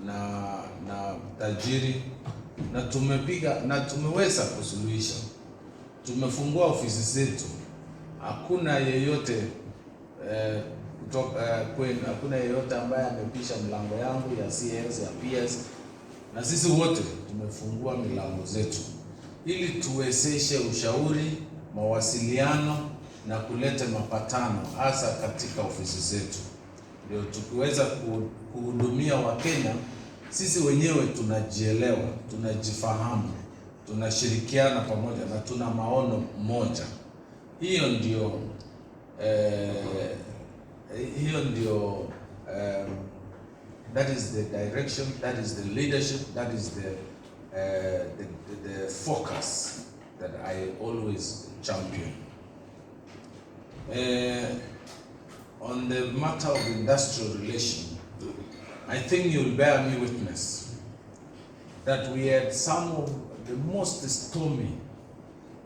na tajiri, na tumeweza kusuluhisha. Tumefungua ofisi zetu, hakuna yeyote hakuna yeyote ambaye amepisha mlango yangu ya CS ya PS, na sisi wote tumefungua milango zetu ili tuwezeshe ushauri, mawasiliano na kuleta mapatano hasa katika ofisi zetu. Ndio tukiweza kuhudumia Wakenya, sisi wenyewe tunajielewa, tunajifahamu, tunashirikiana pamoja na tuna maono moja. Hiyo ndio that is the direction, that is the leadership, that is the focus that I always champion. On the matter of industrial relation, I think you'll bear me witness that we had some of the most stormy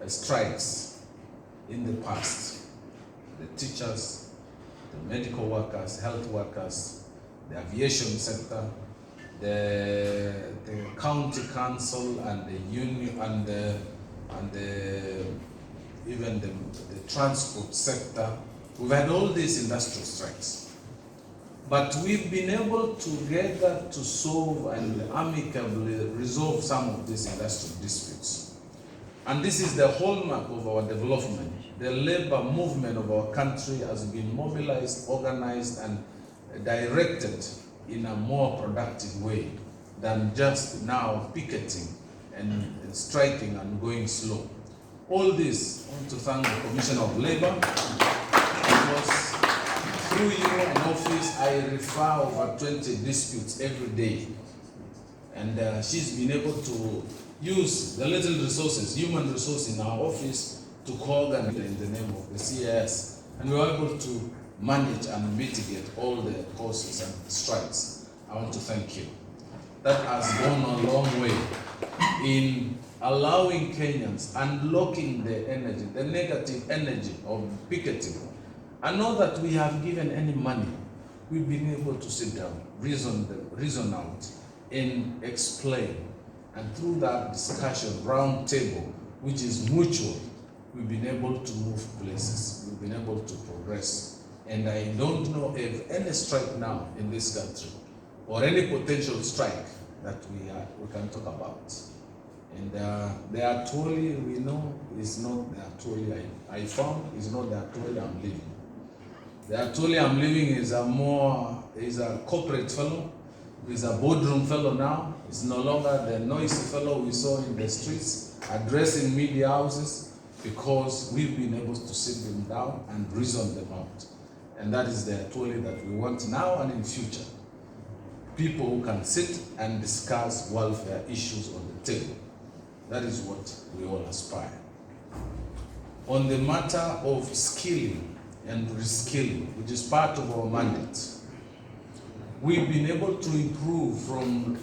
strikes in the past. The teachers, the medical workers, health workers, the aviation sector, the county council and the union and even the transport sector. We've had all these industrial strikes, but we've been able together to solve and amicably resolve some of these industrial disputes. And this is the hallmark of our development. The labor movement of our country has been mobilized, organized, and directed in a more productive way than just now picketing and striking and going slow. All this, I want to thank the Commissioner of Labor, because through you in office, I refer over 20 disputes every day. And she's been able to use the little resources, human resources in our office to co-organize in the name of the CIS. And we were able to manage and mitigate all the causes and strikes. I want to thank you. That has gone a long way in allowing Kenyans, unlocking the energy, the negative energy of picketing. And not that we have given any money. We've been able to sit down, reason out, and explain. And through that discussion, round table, which is mutual, we've been able to move places. We've been able to progress. And I don't know if any strike now in this country, or any potential strike that we can talk about. And the Atoli we know is not the Atoli I found, is not the Atoli I'm living. The Atoli I'm living is a corporate fellow, is a boardroom fellow now. It's no longer the noisy fellow we saw in the streets addressing media houses, because we've been able to sit them down and reason them out. And that is the Atoli that we want now and in future. People who can sit and discuss welfare issues on the table. That is what we all aspire. On the matter of skilling and reskilling, which is part of our mandate, we've been able to improve from,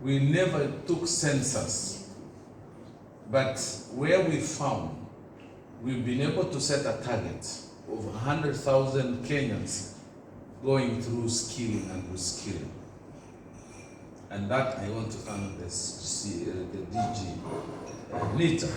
we never took census, but where we found, we've been able to set a target of 100,000 Kenyans going through skilling and reskilling. And that I want to thank the DG, Nita,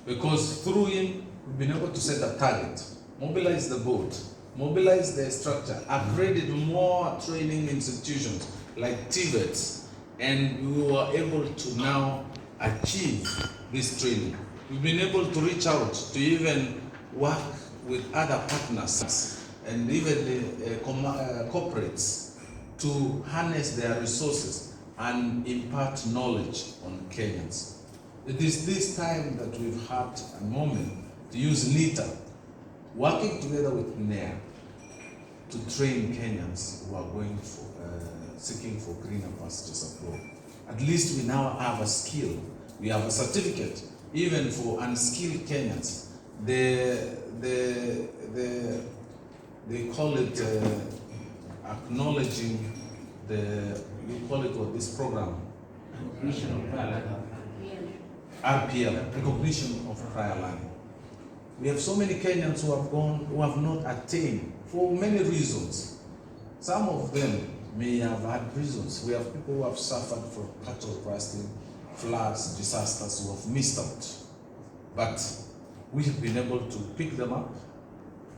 because through him, we've been able to set a target, mobilize the board, mobilize the structure, upgraded more training institutions like TVETs, and we were able to now achieve this training. We've been able to reach out to even work with other partners and even the corporates to harness their resources and impart knowledge on Kenyans. It is this time that we've had a moment to use NITA, working together with NEA, to train Kenyans who are going for, seeking for greener pastures abroad. At least we now have a skill. We have a certificate, even for unskilled Kenyans. They call it acknowledging we call it what, this program? Recognition of prior learning. RPL, recognition of prior learning. We have so many Kenyans who have not attained for many reasons. Some of them may have had reasons. We have people who have suffered from cattle rusting, floods, disasters, who have missed out. But we have been able to pick them up,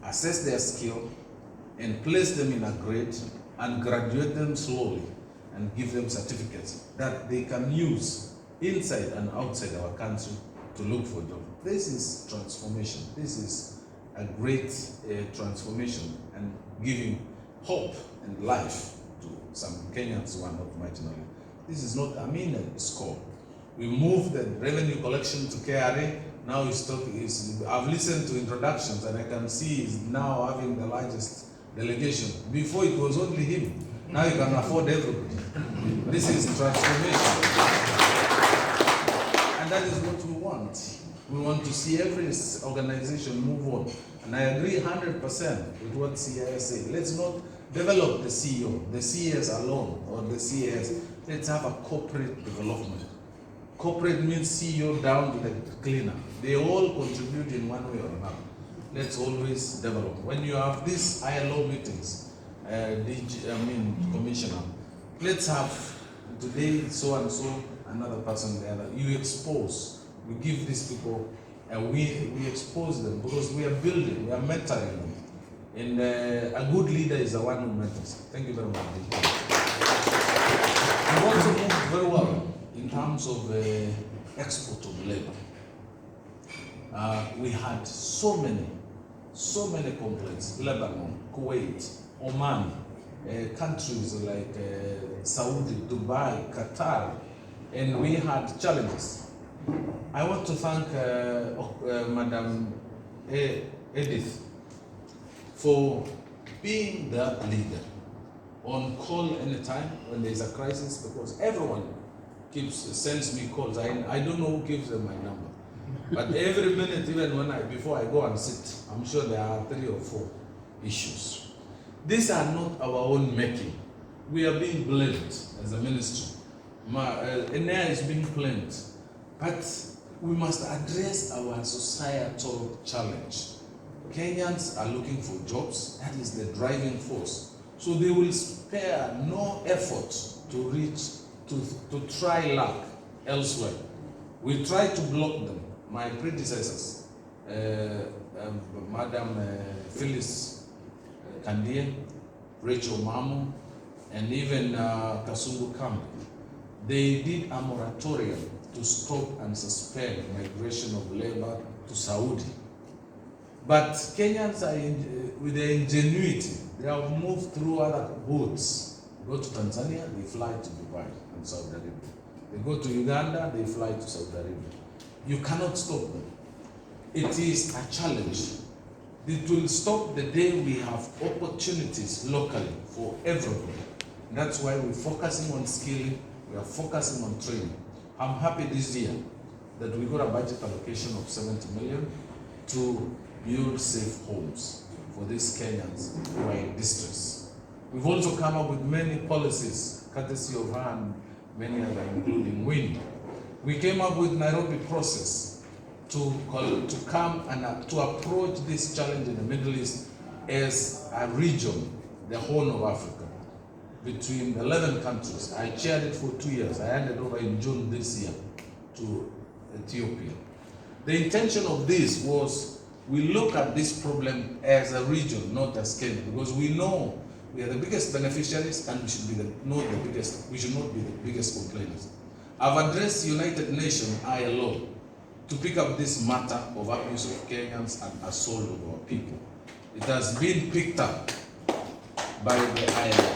assess their skill, and place them in a grade and graduate them slowly and give them certificates that they can use inside and outside our country to look for jobs. This is transformation. This is a great transformation and giving hope and life to some Kenyans who are not marginalized. This is not a minor score. We moved the revenue collection to KRA. Now I've listened to introductions and I can see he's now having the largest delegation. Before it was only him. Now you can afford everybody. This is transformation. And that is what we want. We want to see every organization move on. And I agree 100% with what CIS said. Let's not develop the CEO, the CES alone, or the CES. Let's have a corporate development. Corporate means CEO down to the cleaner. They all contribute in one way or another. Let's always develop. When you have these ILO meetings, Commissioner, let's have today so and so, another person the other. You expose. We give these people, we expose them because we are building, we are mentoring them. And a good leader is the one who mentors. Thank you very much. We want to move very well in terms of export of labor. We had so many complaints. Lebanon, Kuwait, Oman, countries like Saudi, Dubai, Qatar, and we had challenges. I want to thank Madam Edith for being that leader on call anytime when there is a crisis, because everyone sends me calls. I don't know who gives them my number. But every minute, even before I go and sit, I'm sure there are 3 or 4 issues. These are not our own making. We are being blamed as a ministry. Enea is being blamed. But we must address our societal challenge. Kenyans are looking for jobs. That is the driving force. So they will spare no effort to try luck elsewhere. We try to block them. My predecessors, Madam Phyllis Kandie, Rachel Mamu, and even Kasungu Kambi, they did a moratorium to stop and suspend migration of labor to Saudi. But Kenyans are with their ingenuity, they have moved through other boats. They go to Tanzania, they fly to Dubai and Saudi Arabia. They go to Uganda, they fly to Saudi Arabia. You cannot stop them. It is a challenge. It will stop the day we have opportunities locally for everybody. That's why we're focusing on skilling, we are focusing on training. I'm happy this year that we got a budget allocation of 70 million to build safe homes for these Kenyans who are in distress. We've also come up with many policies, courtesy of her and many other, including WIN. We came up with Nairobi process to come and to approach this challenge in the Middle East as a region, the Horn of Africa, between 11 countries. I chaired it for 2 years. I handed over in June this year to Ethiopia. The intention of this was we look at this problem as a region, not as Kenya, because we know we are the biggest beneficiaries and we should be we should not be the biggest complainants. I've addressed United Nations ILO to pick up this matter of abuse of Kenyans and assault of our people. It has been picked up by the ILO.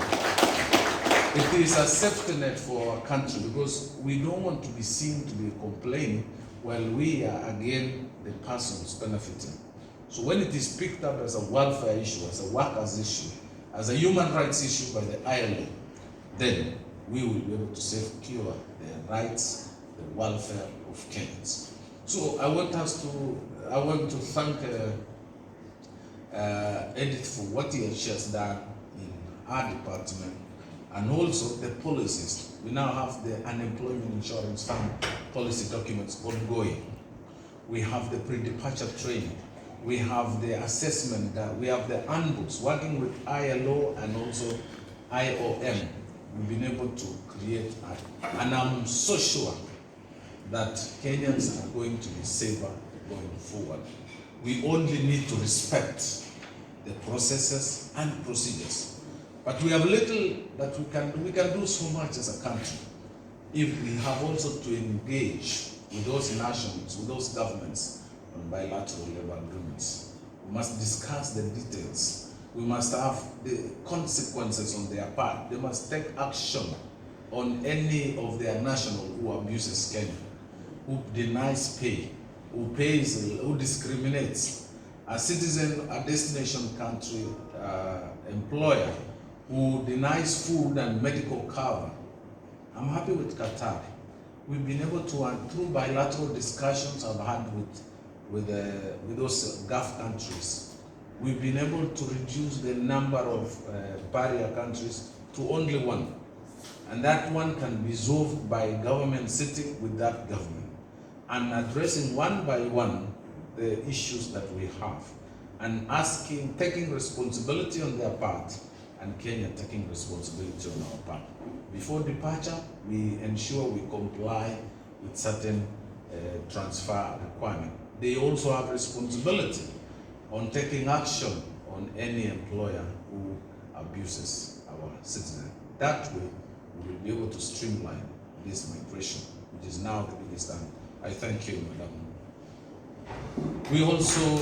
It is a safety net for our country because we don't want to be seen to be complaining while we are again the person who's benefiting. So when it is picked up as a welfare issue, as a workers issue, as a human rights issue by the ILO, then we will be able to secure the rights, the welfare of Kenyans. So I want to thank Edith for what she has done in our department, and also the policies. We now have the unemployment insurance fund policy documents ongoing. We have the pre-departure training. We have the assessment, we have the handbooks, working with ILO and also IOM, we've been able to create, and I'm so sure that Kenyans are going to be safer going forward. We only need to respect the processes and procedures. But we have little that we can do so much as a country if we have also to engage with those nations, with those governments on bilateral labor agreements. We must discuss the details. We must have the consequences on their part. They must take action on any of their national who abuses Kenya, who denies pay, who discriminates. A citizen, a destination country employer who denies food and medical cover. I'm happy with Qatar. We've been able to, through bilateral discussions I've had with those Gulf countries, we've been able to reduce the number of barrier countries to only one. And that one can be solved by government sitting with that government and addressing one by one the issues that we have, and taking responsibility on their part, and Kenya taking responsibility on our part. Before departure, we ensure we comply with certain transfer requirement. They also have responsibility on taking action on any employer who abuses our citizens. That way, we will be able to streamline this migration, which is now the biggest. I thank you, Madam. We also